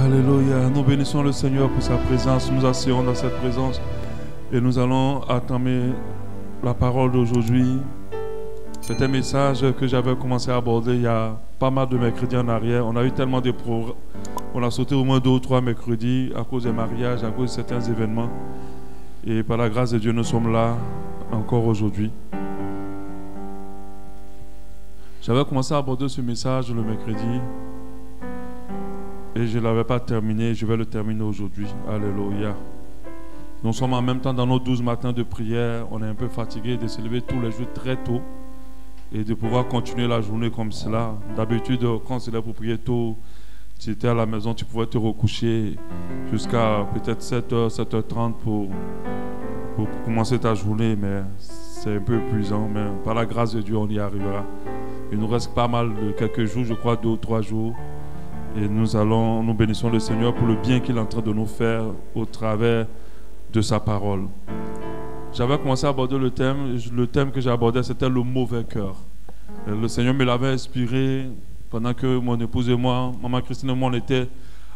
Alléluia. Nous bénissons le Seigneur pour sa présence. Nous asseyons dans cette présence et nous allons entamer la parole d'aujourd'hui. C'est un message que j'avais commencé à aborder il y a pas mal de mercredis en arrière. On a eu tellement de programmes. On a sauté au moins 2 ou 3 mercredis à cause des mariages, à cause de certains événements. Et par la grâce de Dieu, nous sommes là encore aujourd'hui. J'avais commencé à aborder ce message le mercredi et je ne l'avais pas terminé. Je vais le terminer aujourd'hui. Alléluia. Nous sommes en même temps dans nos 12 matins de prière. On est un peu fatigué de se lever tous les jours très tôt et de pouvoir continuer la journée comme cela. D'habitude, quand c'est là pour prier tôt, tu étais à la maison, tu pouvais te recoucher jusqu'à peut-être 7h, 7h30 pour commencer ta journée, mais c'est un peu épuisant. Mais par la grâce de Dieu, on y arrivera. Il nous reste pas mal de quelques jours, je crois 2 ou 3 jours. Et nous bénissons le Seigneur pour le bien qu'il est en train de nous faire au travers de sa parole. J'avais commencé à aborder le thème que j'ai abordé, c'était le mauvais cœur. Le Seigneur me l'avait inspiré pendant que mon épouse et moi, maman Christine et moi, on était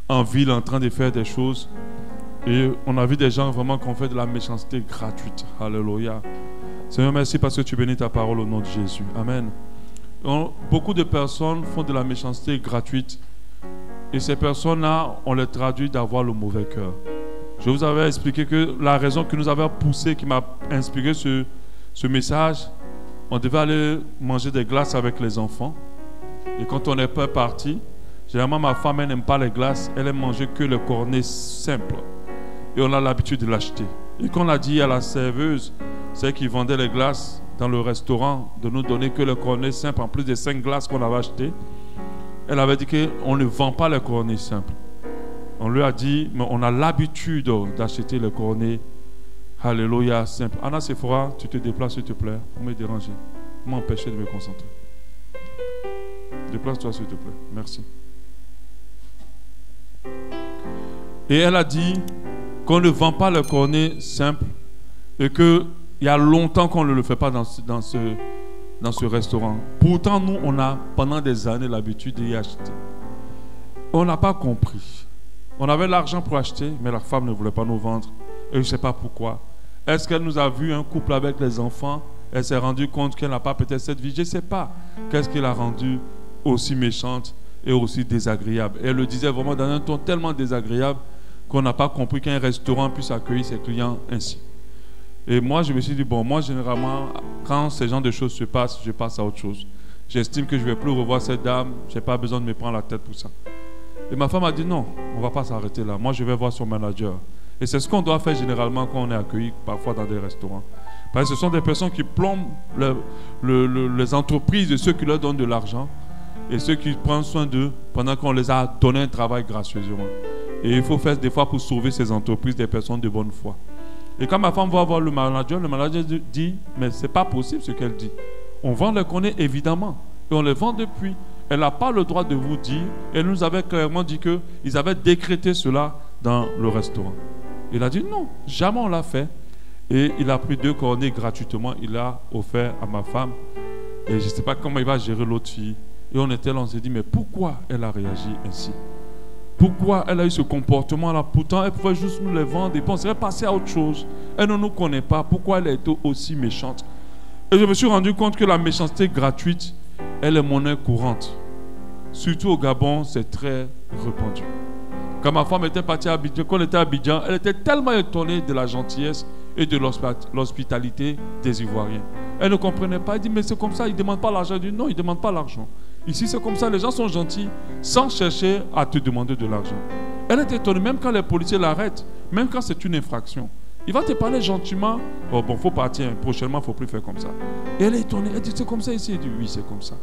en ville en train de faire des choses. Et on a vu des gens vraiment qui ont fait de la méchanceté gratuite. Alléluia. Seigneur, merci parce que tu bénis ta parole au nom de Jésus. Amen. Beaucoup de personnes font de la méchanceté gratuite. Et ces personnes-là, on les traduit d'avoir le mauvais cœur. Je vous avais expliqué que la raison qui nous avait poussé, qui m'a inspiré ce message, on devait aller manger des glaces avec les enfants. Et quand on n'est pas parti, généralement ma femme, elle n'aime pas les glaces, elle aime manger que le cornet simple. Et on a l'habitude de l'acheter. Et quand on a dit à la serveuse, celle qui vendait les glaces dans le restaurant, de nous donner que le cornet simple, en plus des 5 glaces qu'on avait achetées, elle avait dit qu'on ne vend pas le cornet simple. On lui a dit, mais on a l'habitude d'acheter le cornet, alléluia, simple. Anna Sephora, tu te déplaces, s'il te plaît, pour me déranger, pour m'empêcher de me concentrer. Déplace-toi, s'il te plaît. Merci. Et elle a dit qu'on ne vend pas le cornet simple et qu'il y a longtemps qu'on ne le fait pas dans ce restaurant. Pourtant, nous, on a pendant des années l'habitude d'y acheter. On n'a pas compris. On avait l'argent pour acheter, mais la femme ne voulait pas nous vendre. Et je ne sais pas pourquoi. Est-ce qu'elle nous a vu un couple avec les enfants? Elle s'est rendue compte qu'elle n'a pas peut-être cette vie. Je ne sais pas. Qu'est-ce qui l'a rendue aussi méchante et aussi désagréable? Et elle le disait vraiment dans un ton tellement désagréable qu'on n'a pas compris qu'un restaurant puisse accueillir ses clients ainsi. Et moi, je me suis dit, bon, moi, généralement, quand ce genre de choses se passent, je passe à autre chose. J'estime que je ne vais plus revoir cette dame. Je n'ai pas besoin de me prendre la tête pour ça. Et ma femme a dit, non, on ne va pas s'arrêter là. Moi, je vais voir son manager. Et c'est ce qu'on doit faire généralement quand on est accueilli parfois dans des restaurants. Parce que ce sont des personnes qui plombent les entreprises de ceux qui leur donnent de l'argent et ceux qui prennent soin d'eux pendant qu'on les a donné un travail gracieusement. Et il faut faire des fois pour sauver ces entreprises des personnes de bonne foi. Et quand ma femme va voir le manager dit, mais ce n'est pas possible ce qu'elle dit. On vend le cornet évidemment, et on les vend depuis. Elle n'a pas le droit de vous dire, elle nous avait clairement dit qu'ils avaient décrété cela dans le restaurant. Il a dit non, jamais on l'a fait. Et il a pris 2 cornets gratuitement, il l'a offert à ma femme. Et je ne sais pas comment il va gérer l'autre fille. Et on s'est dit, mais pourquoi elle a réagi ainsi? Pourquoi elle a eu ce comportement-là? Pourtant, elle pouvait juste nous les vendre et puis on serait passé à autre chose. Elle ne nous connaît pas. Pourquoi elle a été aussi méchante? Et je me suis rendu compte que la méchanceté gratuite, elle est monnaie courante. Surtout au Gabon, c'est très répandu. Quand ma femme était partie à Abidjan, quand on était à Abidjan, elle était tellement étonnée de la gentillesse et de l'hospitalité des Ivoiriens. Elle ne comprenait pas. Elle dit, mais c'est comme ça, ils ne demandent pas l'argent. Elle dit, non, ils ne demandent pas l'argent. Ici, c'est comme ça, les gens sont gentils sans chercher à te demander de l'argent. Elle est étonnée, même quand les policiers l'arrêtent, même quand c'est une infraction. Il va te parler gentiment. Oh, bon, il faut partir, prochainement, il ne faut plus faire comme ça. Et elle est étonnée, elle dit, c'est comme ça ici? Elle dit, oui, c'est comme ça.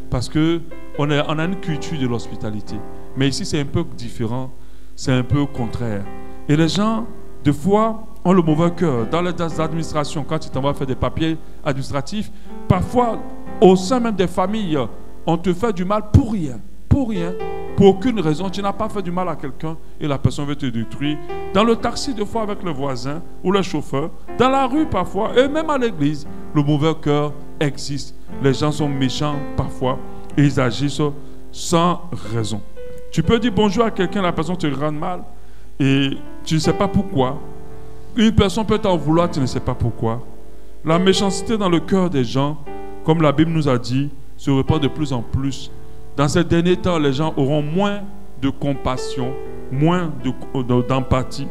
Parce qu'on a une culture de l'hospitalité. Mais ici, c'est un peu différent, c'est un peu contraire. Et les gens, des fois, ont le mauvais cœur. Dans les administrations, quand tu t'en vas faire des papiers administratifs, parfois, au sein même des familles, on te fait du mal pour rien, pour aucune raison. Tu n'as pas fait du mal à quelqu'un et la personne veut te détruire. Dans le taxi, des fois, avec le voisin ou le chauffeur, dans la rue parfois, et même à l'église, le mauvais cœur existe. Les gens sont méchants parfois et ils agissent sans raison. Tu peux dire bonjour à quelqu'un, la personne te rend mal et tu ne sais pas pourquoi. Une personne peut t'en vouloir, tu ne sais pas pourquoi. La méchanceté dans le cœur des gens, comme la Bible nous a dit, se répand de plus en plus. Dans ces derniers temps, les gens auront moins de compassion, moins d'empathie.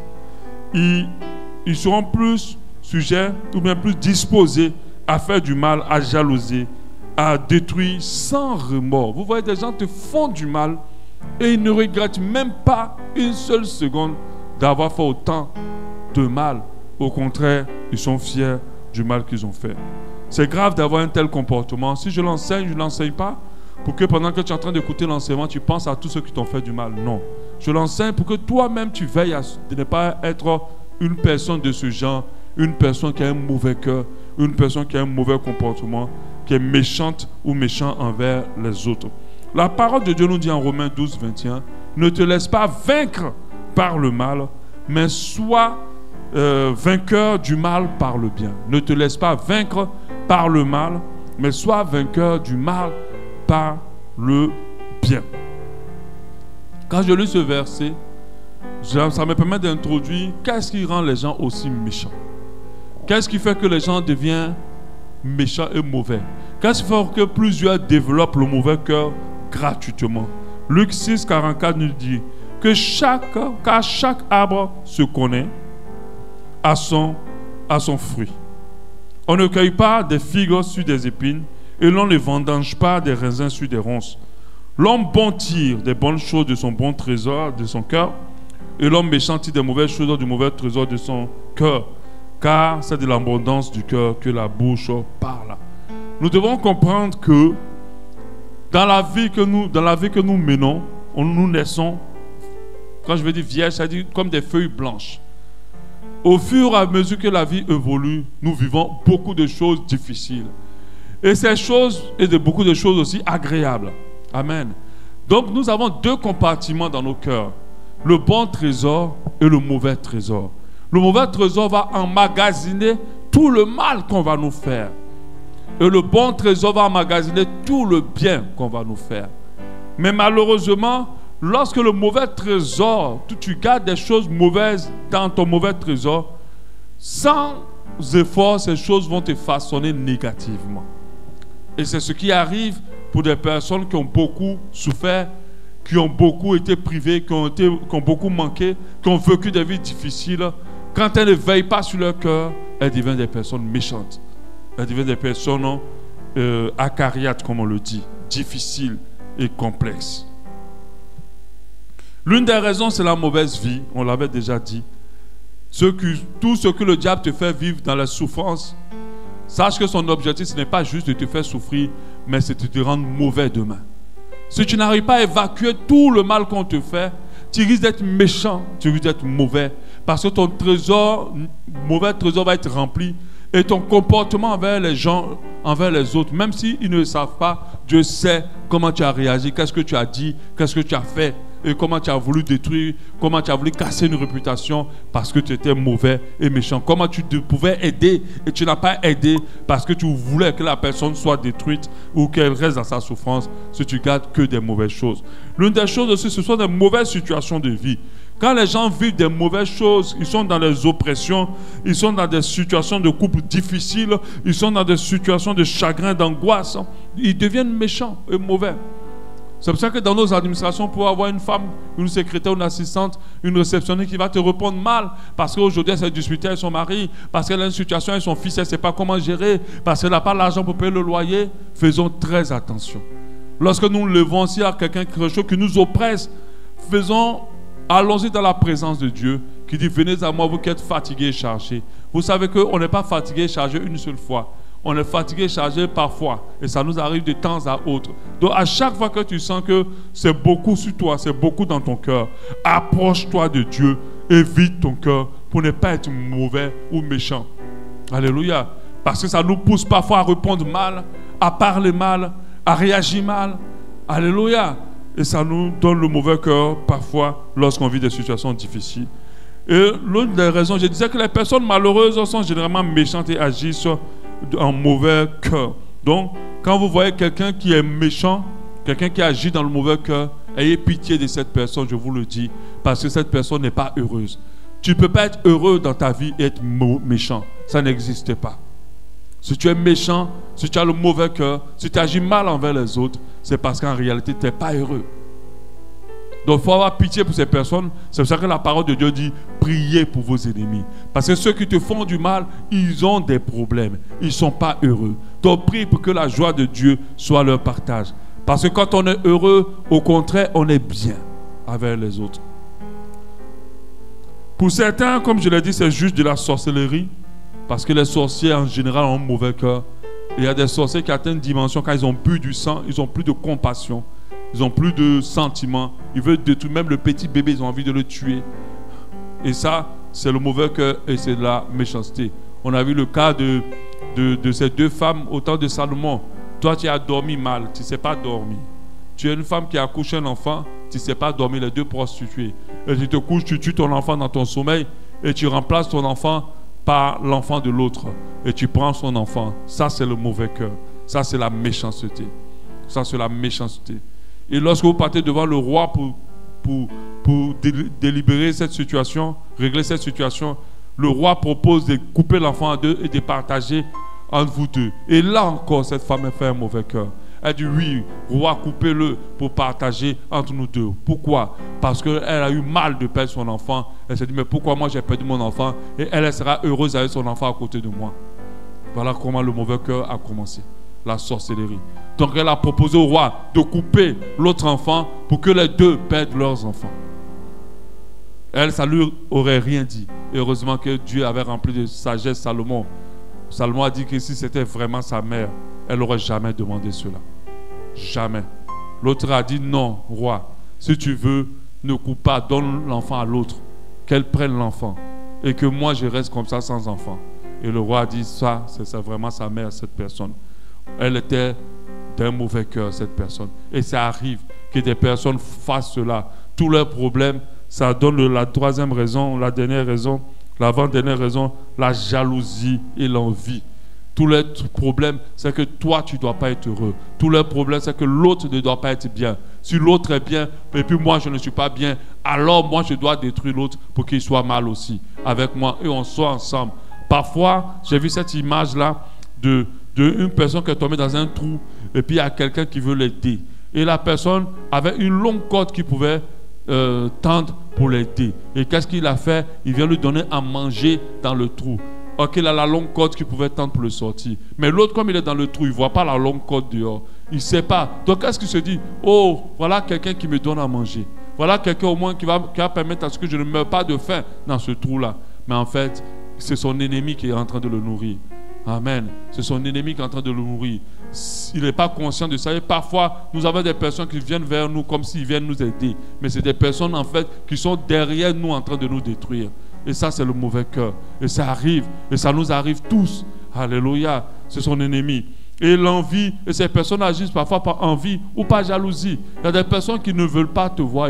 Ils seront plus sujets ou bien plus disposés à faire du mal, à jalouser, à détruire sans remords. Vous voyez, des gens te font du mal et ils ne regrettent même pas une seule seconde d'avoir fait autant de mal. Au contraire, ils sont fiers du mal qu'ils ont fait. C'est grave d'avoir un tel comportement. Si je l'enseigne, je ne l'enseigne pas pour que pendant que tu es en train d'écouter l'enseignement, tu penses à tous ceux qui t'ont fait du mal. Non. Je l'enseigne pour que toi-même, tu veilles à ne pas être une personne de ce genre, une personne qui a un mauvais cœur, une personne qui a un mauvais comportement, qui est méchante ou méchant envers les autres. La parole de Dieu nous dit en Romains 12, 21, ne te laisse pas vaincre par le mal, mais sois vainqueur du mal par le bien. Ne te laisse pas vaincre par le mal, mais sois vainqueur du mal par le bien. Quand je lis ce verset, ça me permet d'introduire qu'est-ce qui rend les gens aussi méchants. Qu'est-ce qui fait que les gens deviennent méchants et mauvais? Qu'est-ce qui fait que plusieurs développent le mauvais cœur gratuitement? Luc 6, 44 nous dit que chaque arbre se connaît à son fruit. On ne cueille pas des figues sur des épines et l'on ne vendange pas des raisins sur des ronces. L'homme bon tire des bonnes choses de son bon trésor, de son cœur, et l'homme méchant tire des mauvaises choses du mauvais trésor de son cœur. Car c'est de l'abondance du cœur que la bouche parle. Nous devons comprendre que dans la vie que nous menons, nous naissons, quand je veux dire vierge, c'est-à-dire comme des feuilles blanches. Au fur et à mesure que la vie évolue, nous vivons beaucoup de choses difficiles. Et ces choses, beaucoup de choses aussi agréables. Amen. Donc nous avons deux compartiments dans nos cœurs. Le bon trésor et le mauvais trésor. Le mauvais trésor va emmagasiner tout le mal qu'on va nous faire. Et le bon trésor va emmagasiner tout le bien qu'on va nous faire. Mais malheureusement, lorsque le mauvais trésor, tu gardes des choses mauvaises dans ton mauvais trésor, sans effort, ces choses vont te façonner négativement. Et c'est ce qui arrive pour des personnes qui ont beaucoup souffert, qui ont beaucoup été privées, qui ont beaucoup manqué, qui ont vécu des vies difficiles. Quand elles ne veillent pas sur leur cœur, elles deviennent des personnes méchantes. Elles deviennent des personnes acariates, comme on le dit, difficiles et complexes. L'une des raisons, c'est la mauvaise vie. On l'avait déjà dit. Tout ce que le diable te fait vivre dans la souffrance, sache que son objectif, ce n'est pas juste de te faire souffrir, mais c'est de te rendre mauvais demain. Si tu n'arrives pas à évacuer tout le mal qu'on te fait, tu risques d'être méchant, tu risques d'être mauvais. Parce que ton mauvais trésor va être rempli. Et ton comportement envers les gens, envers les autres, même s'ils ne le savent pas, Dieu sait comment tu as réagi, qu'est-ce que tu as dit, qu'est-ce que tu as fait, et comment tu as voulu détruire, comment tu as voulu casser une réputation parce que tu étais mauvais et méchant. Comment tu pouvais aider et tu n'as pas aidé parce que tu voulais que la personne soit détruite ou qu'elle reste dans sa souffrance, si tu gardes que des mauvaises choses. L'une des choses aussi, ce sont des mauvaises situations de vie. Quand les gens vivent des mauvaises choses, ils sont dans des oppressions, ils sont dans des situations de couple difficiles, ils sont dans des situations de chagrin, d'angoisse, ils deviennent méchants et mauvais. C'est pour ça que dans nos administrations, pour avoir une femme, une secrétaire, une assistante, une réceptionniste qui va te répondre mal, parce qu'aujourd'hui elle s'est disputée avec son mari, parce qu'elle a une situation avec son fils, elle ne sait pas comment gérer, parce qu'elle n'a pas l'argent pour payer le loyer, faisons très attention. Lorsque nous levons aussi à quelqu'un qui nous oppresse, allons-y dans la présence de Dieu qui dit, venez à moi vous qui êtes fatigués et chargés. Vous savez qu'on n'est pas fatigué et chargé une seule fois. On est fatigué et chargé parfois. Et ça nous arrive de temps à autre. Donc à chaque fois que tu sens que c'est beaucoup sur toi, c'est beaucoup dans ton cœur, approche-toi de Dieu et vide ton cœur pour ne pas être mauvais ou méchant. Alléluia. Parce que ça nous pousse parfois à répondre mal, à parler mal, à réagir mal. Alléluia. Et ça nous donne le mauvais cœur parfois lorsqu'on vit des situations difficiles. Et l'une des raisons, je disais que les personnes malheureuses sont généralement méchantes et agissent en mauvais cœur. Donc, quand vous voyez quelqu'un qui est méchant, quelqu'un qui agit dans le mauvais cœur, ayez pitié de cette personne, je vous le dis, parce que cette personne n'est pas heureuse. Tu ne peux pas être heureux dans ta vie et être méchant. Ça n'existe pas. Si tu es méchant, si tu as le mauvais cœur, si tu agis mal envers les autres, c'est parce qu'en réalité, tu n'es pas heureux. Donc, il faut avoir pitié pour ces personnes. C'est pour ça que la parole de Dieu dit, priez pour vos ennemis. Parce que ceux qui te font du mal, ils ont des problèmes. Ils ne sont pas heureux. Donc, prie pour que la joie de Dieu soit leur partage. Parce que quand on est heureux, au contraire, on est bien avec les autres. Pour certains, comme je l'ai dit, c'est juste de la sorcellerie. Parce que les sorciers, en général, ont un mauvais cœur. Il y a des sorciers qui atteignent une dimension, quand ils ont bu du sang, ils n'ont plus de compassion. Ils n'ont plus de sentiments. Ils veulent détruire même le petit bébé, ils ont envie de le tuer. Et ça, c'est le mauvais cœur et c'est de la méchanceté. On a vu le cas de ces deux femmes au temps de Salomon. Toi, tu as dormi mal, tu ne sais pas dormir. Tu es une femme qui a accouché un enfant, tu ne sais pas dormir, les deux prostituées. Et tu te couches, tu tues ton enfant dans ton sommeil et tu remplaces ton enfant par l'enfant de l'autre. Et tu prends son enfant. Ça, c'est le mauvais cœur. Ça, c'est la méchanceté. Ça, c'est la méchanceté. Et lorsque vous partez devant le roi pour délibérer cette situation, régler cette situation, le roi propose de couper l'enfant en deux et de partager entre vous deux. Et là encore, cette femme a fait un mauvais cœur. Elle dit oui, roi, coupez-le pour partager entre nous deux. Pourquoi? Parce qu'elle a eu mal de perdre son enfant. Elle s'est dit, mais pourquoi moi j'ai perdu mon enfant? Et elle sera heureuse avec son enfant à côté de moi. Voilà comment le mauvais cœur a commencé. La sorcellerie. Donc elle a proposé au roi de couper l'autre enfant pour que les deux perdent leurs enfants. Elle, ça lui aurait rien dit. Et heureusement que Dieu avait rempli de sagesse Salomon. Salomon a dit que si c'était vraiment sa mère, elle n'aurait jamais demandé cela. Jamais. L'autre a dit non, roi, si tu veux, ne coupe pas, donne l'enfant à l'autre, qu'elle prenne l'enfant et que moi je reste comme ça sans enfant. Et le roi a dit ça, c'est vraiment sa mère, cette personne. Elle était d'un mauvais cœur, cette personne. Et ça arrive que des personnes fassent cela. Tous leurs problèmes, ça donne la troisième raison, la dernière raison, l'avant-dernière raison, la jalousie et l'envie. Tous les problèmes, c'est que toi, tu ne dois pas être heureux. Tous les problèmes, c'est que l'autre ne doit pas être bien. Si l'autre est bien, et puis moi, je ne suis pas bien, alors moi, je dois détruire l'autre pour qu'il soit mal aussi avec moi et on soit ensemble. Parfois, j'ai vu cette image-là d'une personne qui est tombée dans un trou et puis il y a quelqu'un qui veut l'aider. Et la personne avait une longue corde qui pouvait tendre pour l'aider. Et qu'est-ce qu'il a fait? Il vient lui donner à manger dans le trou. Ok, il a la longue corde qui pouvait tendre pour le sortir. Mais l'autre, comme il est dans le trou, il ne voit pas la longue corde dehors. Il ne sait pas. Donc, qu'est-ce qu'il se dit? Oh, voilà quelqu'un qui me donne à manger. Voilà quelqu'un au moins qui va permettre à ce que je ne meure pas de faim dans ce trou-là. Mais en fait, c'est son ennemi qui est en train de le nourrir. Amen. C'est son ennemi qui est en train de le nourrir. Il n'est pas conscient de ça. Et parfois, nous avons des personnes qui viennent vers nous comme s'ils viennent nous aider. Mais c'est des personnes, en fait, qui sont derrière nous en train de nous détruire. Et ça, c'est le mauvais cœur. Et ça arrive. Et ça nous arrive tous. Alléluia. C'est son ennemi. Et l'envie, et ces personnes agissent parfois par envie ou par jalousie. Il y a des personnes qui ne veulent pas te voir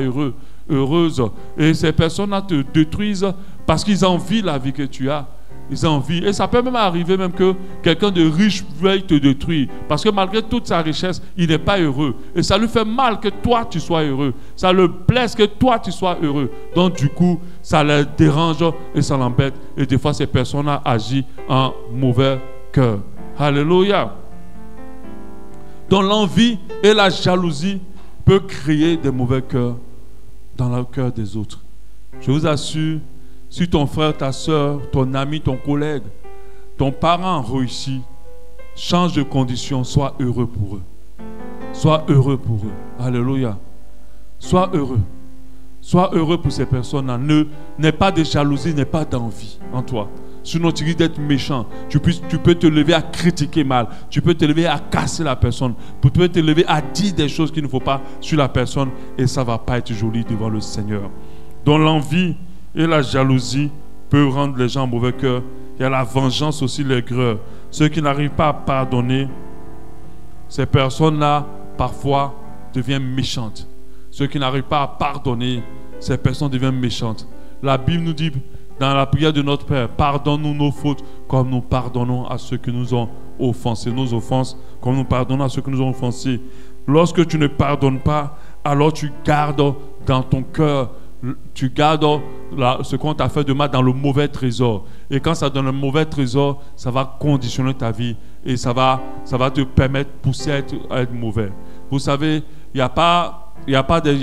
heureuse. Et ces personnes-là te détruisent parce qu'ils envient la vie que tu as. Ils envient. Et ça peut même arriver même que quelqu'un de riche veuille te détruire. Parce que malgré toute sa richesse, il n'est pas heureux. Et ça lui fait mal que toi, tu sois heureux. Ça le blesse que toi, tu sois heureux. Donc du coup, ça le dérange et ça l'embête. Et des fois, ces personnes-là agissent en mauvais cœur. Alléluia. Donc l'envie et la jalousie peuvent créer des mauvais cœurs dans le cœur des autres. Je vous assure, si ton frère, ta soeur, ton ami, ton collègue, ton parent réussit, change de condition, sois heureux pour eux. Sois heureux pour eux. Alléluia. Sois heureux. Sois heureux pour ces personnes-là. N'aie pas de jalousie, n'aie pas d'envie en toi. Sinon, tu risques d'être méchant. Tu peux te lever à critiquer mal. Tu peux te lever à casser la personne. Tu peux te lever à dire des choses qu'il ne faut pas sur la personne. Et ça ne va pas être joli devant le Seigneur. Donc l'envie et la jalousie peuvent rendre les gens en mauvais cœur. Il y a la vengeance aussi, l'aigreur. Ceux qui n'arrivent pas à pardonner, ces personnes-là, parfois, deviennent méchantes. Ceux qui n'arrivent pas à pardonner, ces personnes deviennent méchantes. La Bible nous dit, dans la prière de notre Père, pardonne-nous nos fautes comme nous pardonnons à ceux qui nous ont offensés. Nos offenses, comme nous pardonnons à ceux qui nous ont offensés. Lorsque tu ne pardonnes pas, alors tu gardes dans ton cœur, tu gardes ce qu'on t'a fait de mal dans le mauvais trésor. Et quand ça donne un mauvais trésor, ça va conditionner ta vie et ça va te permettre de pousser à être mauvais. Vous savez, il n'y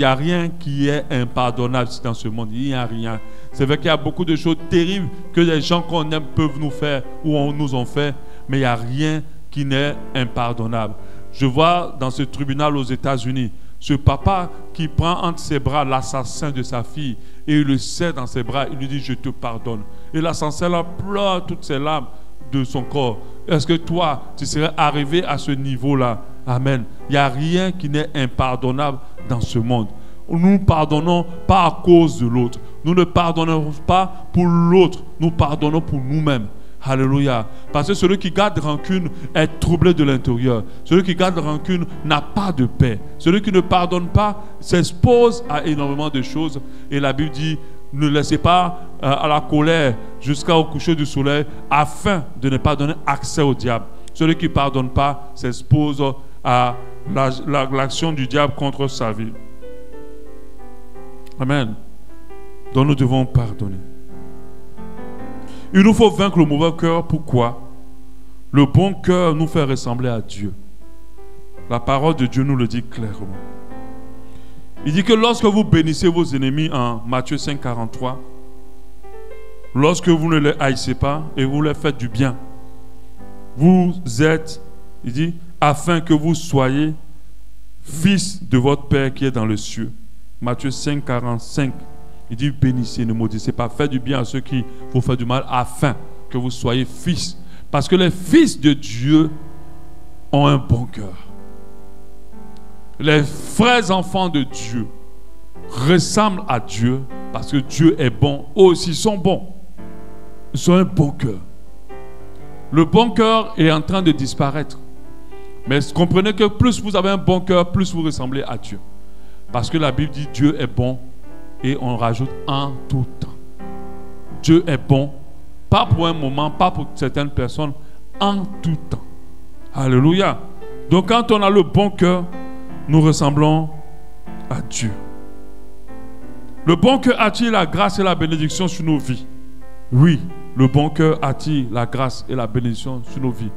a rien qui est impardonnable dans ce monde. Il n'y a rien. C'est vrai qu'il y a beaucoup de choses terribles que les gens qu'on aime peuvent nous faire ou nous ont fait, mais il n'y a rien qui n'est impardonnable. Je vois dans ce tribunal aux États-Unis, ce papa qui prend entre ses bras l'assassin de sa fille et il le serre dans ses bras, il lui dit « Je te pardonne ». Et l'assassin pleure toutes ses larmes de son corps. Est-ce que toi, tu serais arrivé à ce niveau-là? Amen. Il n'y a rien qui n'est impardonnable dans ce monde. Nous ne pardonnons pas à cause de l'autre. Nous ne pardonnons pas pour l'autre. Nous pardonnons pour nous-mêmes. Alléluia. Parce que celui qui garde rancune est troublé de l'intérieur. Celui qui garde rancune n'a pas de paix. Celui qui ne pardonne pas s'expose à énormément de choses. Et la Bible dit, ne laissez pas à la colère jusqu'au coucher du soleil afin de ne pas donner accès au diable. Celui qui ne pardonne pas s'expose à l'action du diable contre sa vie. Amen. Donc nous devons pardonner. Il nous faut vaincre le mauvais cœur. Pourquoi? Le bon cœur nous fait ressembler à Dieu. La parole de Dieu nous le dit clairement. Il dit que lorsque vous bénissez vos ennemis en Matthieu 5, 43, lorsque vous ne les haïssez pas et vous leur faites du bien, vous êtes, il dit, afin que vous soyez fils de votre Père qui est dans les cieux. Matthieu 5, 45. Il dit bénissez, ne maudissez pas, faites du bien à ceux qui vous font du mal, afin que vous soyez fils. Parce que les fils de Dieu ont un bon cœur. Les vrais enfants de Dieu ressemblent à Dieu parce que Dieu est bon. Eux aussi sont bons. Ils ont un bon cœur. Le bon cœur est en train de disparaître. Mais comprenez que plus vous avez un bon cœur, plus vous ressemblez à Dieu. Parce que la Bible dit Dieu est bon. Et on rajoute en tout temps. Dieu est bon, pas pour un moment, pas pour certaines personnes, en tout temps. Alléluia. Donc quand on a le bon cœur, nous ressemblons à Dieu. Le bon cœur attire la grâce et la bénédiction sur nos vies. Oui, le bon cœur attire la grâce et la bénédiction sur nos vies.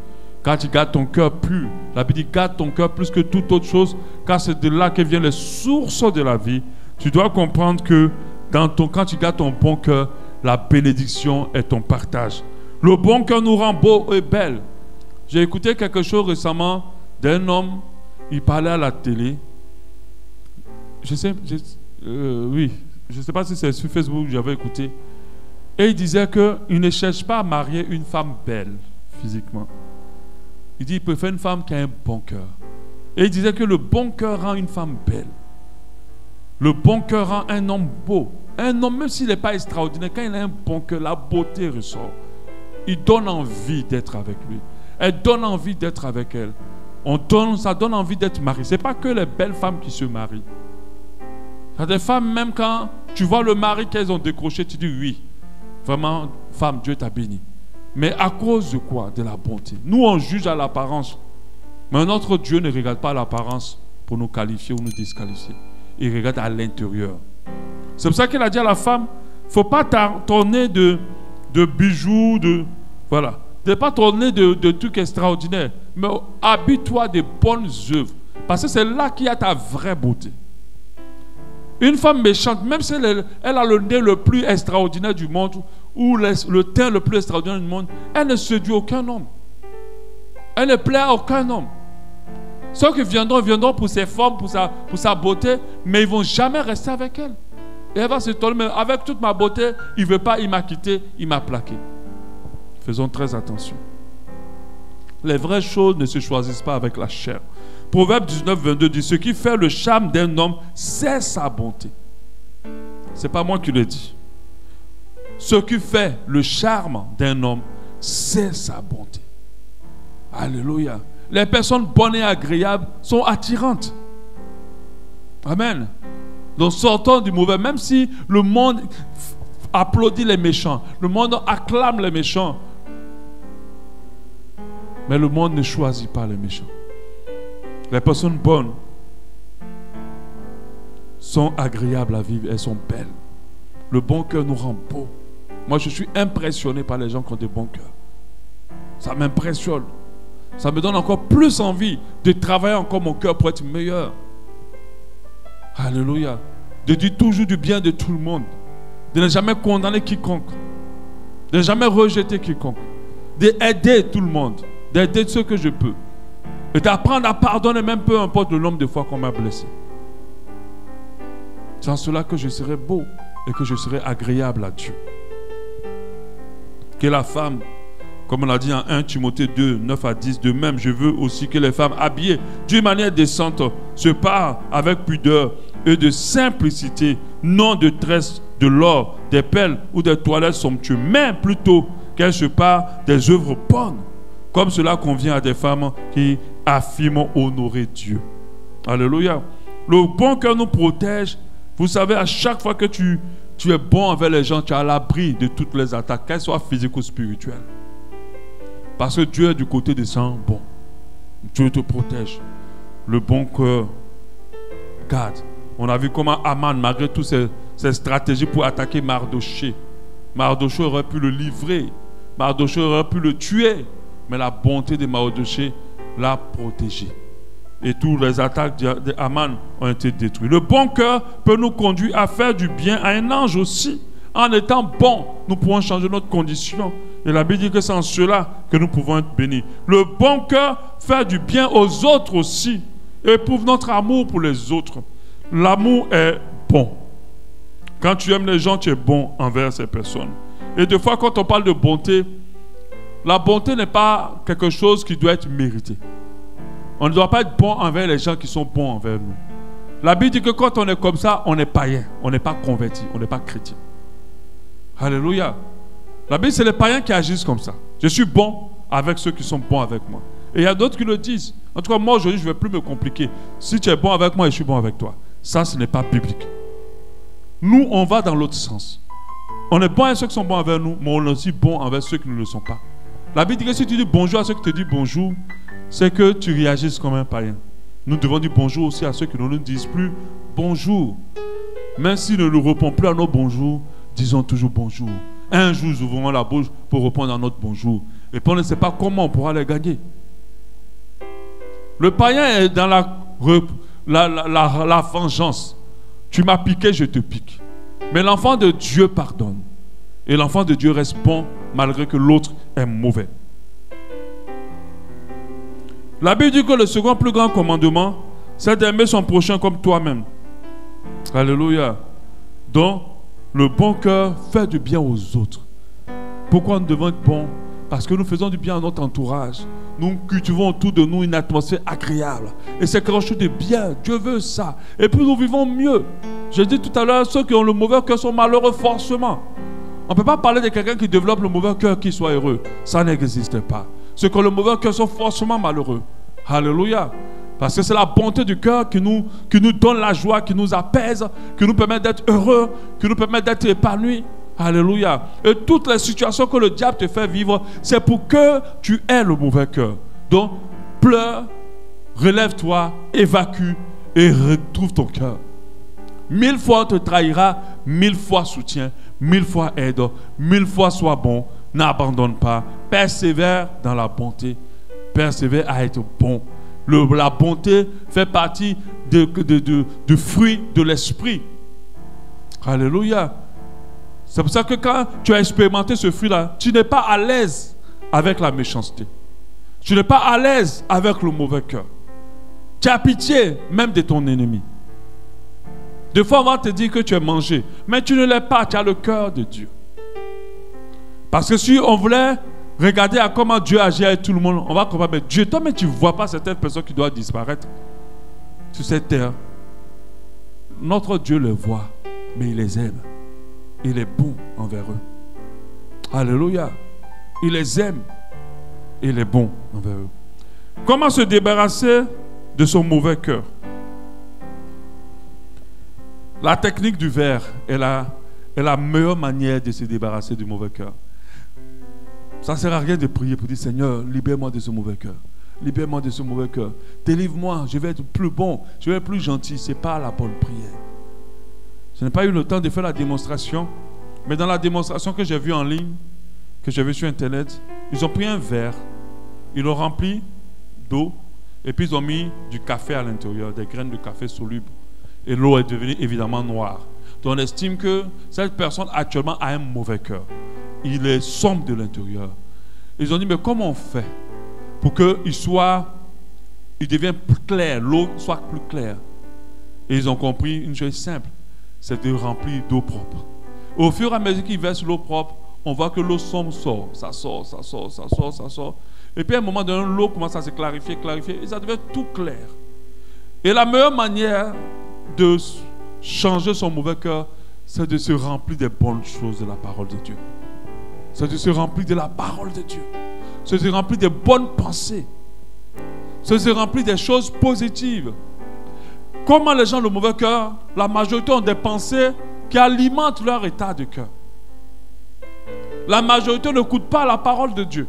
Quand tu gardes ton cœur pur, la Bible dit garde ton cœur plus que toute autre chose, car c'est de là que viennent les sources de la vie. Tu dois comprendre que quand tu gardes ton bon cœur, la bénédiction est ton partage. Le bon cœur nous rend beau et belle. J'ai écouté quelque chose récemment d'un homme, il parlait à la télé. Je sais pas si c'est sur Facebook que j'avais écouté. Et il disait qu'il ne cherche pas à marier une femme belle physiquement. Il dit qu'il préfère une femme qui a un bon cœur. Et il disait que le bon cœur rend une femme belle. Le bon cœur rend un homme beau. Un homme, même s'il n'est pas extraordinaire, quand il a un bon cœur, la beauté ressort. Il donne envie d'être avec lui. Elle donne envie d'être avec elle. Ça donne envie d'être marié. Ce n'est pas que les belles femmes qui se marient. Il y a des femmes, même quand tu vois le mari qu'elles ont décroché, tu dis oui. Vraiment, femme, Dieu t'a béni. Mais à cause de quoi? De la bonté. Nous, on juge à l'apparence. Mais notre Dieu ne regarde pas l'apparence pour nous qualifier ou nous disqualifier. Il regarde à l'intérieur. C'est pour ça qu'il a dit à la femme, il ne faut pas t'orner de bijoux, voilà. Ne pas t'orner de trucs extraordinaires. Mais habille-toi des bonnes œuvres. Parce que c'est là qu'il y a ta vraie beauté. Une femme méchante, même si elle a le nez le plus extraordinaire du monde, ou le teint le plus extraordinaire du monde, elle ne séduit aucun homme. Elle ne plaît à aucun homme. Ceux qui viendront pour ses formes, pour sa beauté, mais ils ne vont jamais rester avec elle. Et elle va se tourner, mais avec toute ma beauté, il ne veut pas, il m'a quitté, il m'a plaqué. Faisons très attention. Les vraies choses ne se choisissent pas avec la chair. Proverbe 19, 22 dit, ce qui fait le charme d'un homme, c'est sa bonté. Ce n'est pas moi qui le dis. Ce qui fait le charme d'un homme, c'est sa bonté. Alléluia. Les personnes bonnes et agréables sont attirantes. Amen. Donc sortons du mauvais. Même si le monde applaudit les méchants, le monde acclame les méchants, mais le monde ne choisit pas les méchants. Les personnes bonnes sont agréables à vivre, elles sont belles. Le bon cœur nous rend beaux. Moi, je suis impressionné par les gens qui ont des bons cœurs. Ça m'impressionne. Ça me donne encore plus envie de travailler encore mon cœur pour être meilleur. Alléluia. De dire toujours du bien de tout le monde. De ne jamais condamner quiconque. De ne jamais rejeter quiconque. D'aider tout le monde. D'aider ceux que je peux. Et d'apprendre à pardonner même peu importe le nombre de fois qu'on m'a blessé. C'est en cela que je serai beau et que je serai agréable à Dieu. Que la femme, comme on l'a dit en 1 Timothée 2, 9 à 10, de même, je veux aussi que les femmes habillées d'une manière décente se parlent avec pudeur et de simplicité, non de tresse, de l'or, des perles ou des toilettes somptueuses, mais plutôt qu'elles se parlent des œuvres bonnes, comme cela convient à des femmes qui affirment honorer Dieu. Alléluia. Le bon cœur nous protège. Vous savez, à chaque fois que tu es bon envers les gens, tu es à l'abri de toutes les attaques, qu'elles soient physiques ou spirituelles. Parce que Dieu est du côté des gens bons. Dieu te protège. Le bon cœur garde. On a vu comment Aman, malgré toutes ses stratégies pour attaquer Mardoché, Mardoché aurait pu le livrer. Mardoché aurait pu le tuer. Mais la bonté de Mardoché l'a protégé. Et toutes les attaques d'Aman ont été détruites. Le bon cœur peut nous conduire à faire du bien à un ange aussi. En étant bon, nous pouvons changer notre condition. Et la Bible dit que c'est en cela que nous pouvons être bénis. Le bon cœur fait du bien aux autres aussi. Éprouve notre amour pour les autres. L'amour est bon. Quand tu aimes les gens, tu es bon envers ces personnes. Et des fois, quand on parle de bonté, la bonté n'est pas quelque chose qui doit être mérité. On ne doit pas être bon envers les gens qui sont bons envers nous. La Bible dit que quand on est comme ça, on est païen, on n'est pas converti, on n'est pas chrétien. Alléluia. La Bible, c'est les païens qui agissent comme ça. Je suis bon avec ceux qui sont bons avec moi. Et il y a d'autres qui le disent. En tout cas, moi aujourd'hui, je ne vais plus me compliquer. Si tu es bon avec moi et je suis bon avec toi, ça, ce n'est pas biblique. Nous, on va dans l'autre sens. On est bon avec ceux qui sont bons envers nous, mais on est aussi bon avec ceux qui ne le sont pas. La Bible dit que si tu dis bonjour à ceux qui te disent bonjour, c'est que tu réagisses comme un païen. Nous devons dire bonjour aussi à ceux qui ne nous disent plus bonjour. Même s'ils ne nous répondent plus à nos bonjours, disons toujours bonjour. Un jour, nous ouvrons la bouche pour répondre à notre bonjour. Et puis on ne sait pas comment on pourra les gagner. Le païen est dans la vengeance. Tu m'as piqué, je te pique. Mais l'enfant de Dieu pardonne. Et l'enfant de Dieu reste bon malgré que l'autre est mauvais. La Bible dit que le second plus grand commandement, c'est d'aimer son prochain comme toi-même. Alléluia. Donc, le bon cœur fait du bien aux autres. Pourquoi nous devons être bons? Parce que nous faisons du bien à notre entourage. Nous cultivons autour de nous une atmosphère agréable. Et c'est quelque chose de bien. Dieu veut ça. Et puis nous vivons mieux. J'ai dit tout à l'heure, ceux qui ont le mauvais cœur sont malheureux forcément. On ne peut pas parler de quelqu'un qui développe le mauvais cœur qui soit heureux. Ça n'existe pas. Ceux qui ont le mauvais cœur sont forcément malheureux. Alléluia. Parce que c'est la bonté du cœur qui nous donne la joie, qui nous apaise, qui nous permet d'être heureux, qui nous permet d'être épanouis. Alléluia. Et toutes les situations que le diable te fait vivre, c'est pour que tu aies le mauvais cœur. Donc, pleure, relève-toi, évacue et retrouve ton cœur. 1000 fois on te trahira, 1000 fois soutien, 1000 fois aide, 1000 fois sois bon, n'abandonne pas, persévère dans la bonté, persévère à être bon. La bonté fait partie du fruit de l'esprit. Alléluia. C'est pour ça que quand tu as expérimenté ce fruit-là, tu n'es pas à l'aise avec la méchanceté. Tu n'es pas à l'aise avec le mauvais cœur. Tu as pitié même de ton ennemi. Des fois, on va te dire que tu es mangé, mais tu ne l'es pas, tu as le cœur de Dieu. Parce que si on voulait regarder à comment Dieu agit avec tout le monde, on va comprendre, mais Dieu, toi, mais tu ne vois pas certaines personnes qui doivent disparaître sur cette terre. Notre Dieu les voit, mais il les aime. Il est bon envers eux. Alléluia. Il les aime. Il est bon envers eux. Comment se débarrasser de son mauvais cœur? La technique du verre est la meilleure manière de se débarrasser du mauvais cœur. Ça ne sert à rien de prier pour dire Seigneur, libère-moi de ce mauvais cœur. Libère-moi de ce mauvais cœur. Délivre-moi, je vais être plus bon, je vais être plus gentil. Ce n'est pas la bonne prière. Je n'ai pas eu le temps de faire la démonstration, mais dans la démonstration que j'ai vue en ligne, que j'ai vue sur Internet, ils ont pris un verre, ils l'ont rempli d'eau, et puis ils ont mis du café à l'intérieur, des graines de café solubles. Et l'eau est devenue évidemment noire. Donc on estime que cette personne actuellement a un mauvais cœur. Il est sombre de l'intérieur. Ils ont dit, mais comment on fait pour qu'il devienne plus clair, l'eau soit plus claire? Et ils ont compris une chose simple, c'est de remplir d'eau propre. Au fur et à mesure qu'ils versent l'eau propre, on voit que l'eau sombre sort. Ça sort, ça sort, ça sort, ça sort. Et puis à un moment donné, l'eau commence à se clarifier, clarifier, et ça devient tout clair. Et la meilleure manière de changer son mauvais cœur, c'est de se remplir des bonnes choses de la parole de Dieu. C'est de se remplir de la parole de Dieu. C'est de se remplir des bonnes pensées. C'est de se remplir des choses positives. Comment les gens de mauvais cœur, la majorité ont des pensées qui alimentent leur état de cœur. La majorité n'écoute pas la parole de Dieu.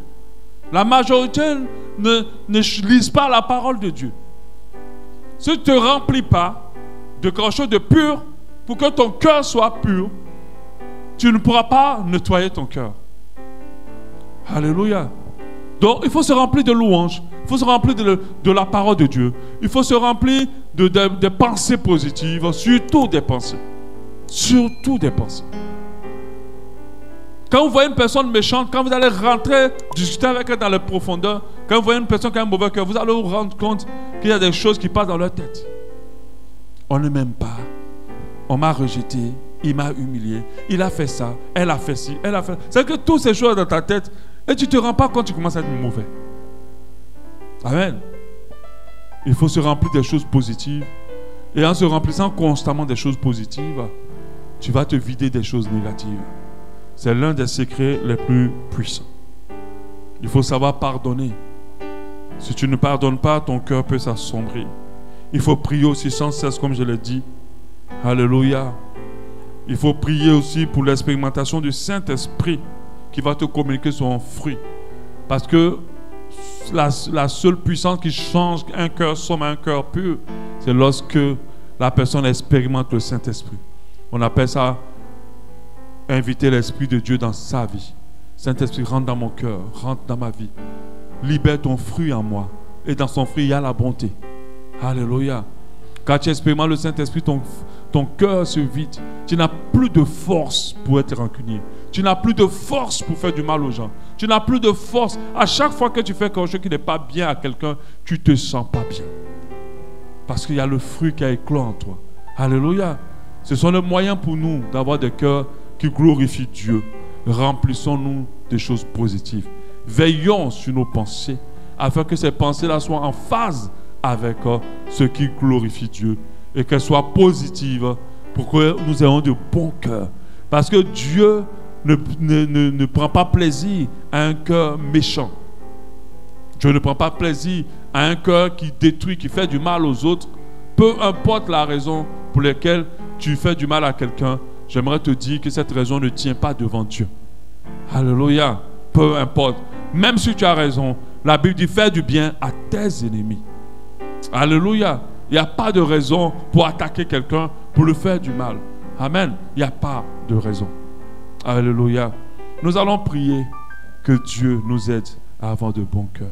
La majorité ne lise pas la parole de Dieu. Si tu ne te remplis pas de quelque chose de pur, pour que ton cœur soit pur, tu ne pourras pas nettoyer ton cœur. Alléluia. Donc, il faut se remplir de louanges. Il faut se remplir de la parole de Dieu. Il faut se remplir de pensées positives, surtout des pensées. Surtout des pensées. Quand vous voyez une personne méchante, quand vous allez rentrer, discuter avec elle dans les profondeurs, quand vous voyez une personne qui a un mauvais cœur, vous allez vous rendre compte qu'il y a des choses qui passent dans leur tête. On ne m'aime pas. On m'a rejeté. Il m'a humilié. Il a fait ça. Elle a fait ci. Elle a fait... C'est que toutes ces choses dans ta tête, et tu ne te rends pas compte que tu commences à être mauvais. Amen. Il faut se remplir des choses positives. Et en se remplissant constamment des choses positives, tu vas te vider des choses négatives. C'est l'un des secrets les plus puissants. Il faut savoir pardonner. Si tu ne pardonnes pas, ton cœur peut s'assombrir. Il faut prier aussi sans cesse, comme je l'ai dit. Alléluia. Il faut prier aussi pour l'expérimentation du Saint-Esprit qui va te communiquer son fruit. Parce que la seule puissance qui change un cœur sombre à un cœur pur, c'est lorsque la personne expérimente le Saint-Esprit. On appelle ça inviter l'Esprit de Dieu dans sa vie. Saint-Esprit, rentre dans mon cœur, rentre dans ma vie. Libère ton fruit en moi. Et dans son fruit, il y a la bonté. Alléluia. Quand tu expérimentes le Saint-Esprit, ton cœur se vide. Tu n'as plus de force pour être rancunier. Tu n'as plus de force pour faire du mal aux gens. Tu n'as plus de force. À chaque fois que tu fais quelque chose qui n'est pas bien à quelqu'un, tu ne te sens pas bien. Parce qu'il y a le fruit qui a éclos en toi. Alléluia. Ce sont les moyens pour nous d'avoir des cœurs qui glorifient Dieu. Remplissons-nous de choses positives. Veillons sur nos pensées afin que ces pensées-là soient en phase avec ce qui glorifie Dieu et qu'elles soient positives pour que nous ayons de bons cœurs. Parce que Dieu ne prend pas plaisir à un cœur méchant. Dieu ne prend pas plaisir à un cœur qui détruit, qui fait du mal aux autres. Peu importe la raison pour laquelle tu fais du mal à quelqu'un, j'aimerais te dire que cette raison ne tient pas devant Dieu. Alléluia. Peu importe. Même si tu as raison, la Bible dit fais du bien à tes ennemis. Alléluia. Il n'y a pas de raison pour attaquer quelqu'un, pour le faire du mal. Amen. Il n'y a pas de raison. Alléluia. Nous allons prier que Dieu nous aide à avoir de bons cœurs.